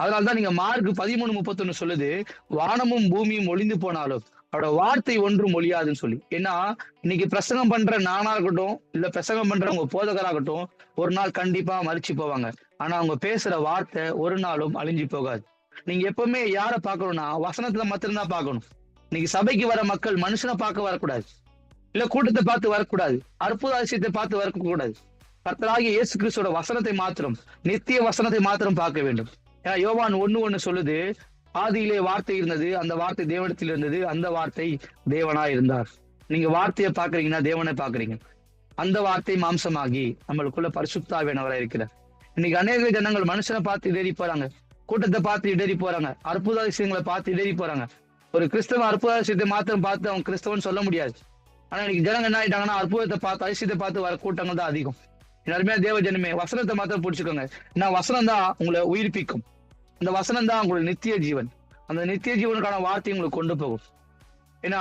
அதனாலதான் நீங்க மார்க் 13:31 சொல்லுது, வானமும் பூமியும் ஒளிந்து போனாலும் அவரோட வார்த்தை ஒன்றும் ஒழியாதுன்னு சொல்லி. ஏன்னா இன்னைக்கு பிரசங்கம் பண்ற நானா இருக்கட்டும், இல்ல பிரசங்கம் பண்ற உங்க போதகராகட்டும், ஒரு நாள் கண்டிப்பா மரிச்சு போவாங்க. ஆனா அவங்க பேசுற வார்த்தை ஒரு நாளும் அழிஞ்சு போகாது. நீங்க எப்பவுமே யார பார்க்கணும்னா வசனத்துல மாத்திரம்தான் பார்க்கணும். இன்னைக்கு சபைக்கு வர மக்கள் மனுஷனை பார்க்க வரக்கூடாது, இல்ல கூட்டத்தை பார்த்து வரக்கூடாது, அற்புத அதிசயத்தை பார்த்து வரக்கூடாது. கர்த்தராகிய இயேசு கிறிஸ்துவோட வசனத்தை மாத்திரம், நித்திய வசனத்தை மாத்திரம் பார்க்க வேண்டும். ஏன்னா யோவான் 1:1 சொல்லுது, ஆதியிலே வார்த்தை இருந்தது, அந்த வார்த்தை தேவனிடத்தில் இருந்தது, அந்த வார்த்தை தேவனா இருந்தார். நீங்க வார்த்தையை பாக்குறீங்கன்னா தேவனை பாக்குறீங்க. அந்த வார்த்தை மாம்சமாகி நம்மளுக்குள்ள பரிசுத்த ஆவியானவரா இருக்கிறார். இன்னைக்கு அநேக ஜனங்கள் மனுஷனை பார்த்து இடறி போறாங்க, கூட்டத்தை பார்த்து இடறி போறாங்க, அற்புத விஷயங்களை பார்த்து இடறி போறாங்க. ஒரு கிறிஸ்தவ அற்புத விஷயத்தை மாத்திரம் பார்த்து அவங்க கிறிஸ்தவன் சொல்ல முடியாது. ஆனா இன்னைக்கு ஜனங்க என்ன ஆயிட்டாங்கன்னா அற்புதத்தை பார்த்து அதிசயத்தை பார்த்து வர கூட்டங்கள் தான் அதிகம். எல்லாருமே தேவ ஜனமே வசனத்தை மாத்திரம் பிடிச்சுக்கோங்க. நான் வசனம் தான் உங்களை உயிர்ப்பிக்கும். அந்த வசனம் தான் உங்களுடைய நித்திய ஜீவன். அந்த நித்திய ஜீவனுக்கான வார்த்தை உங்களுக்கு கொண்டு போகும். ஏன்னா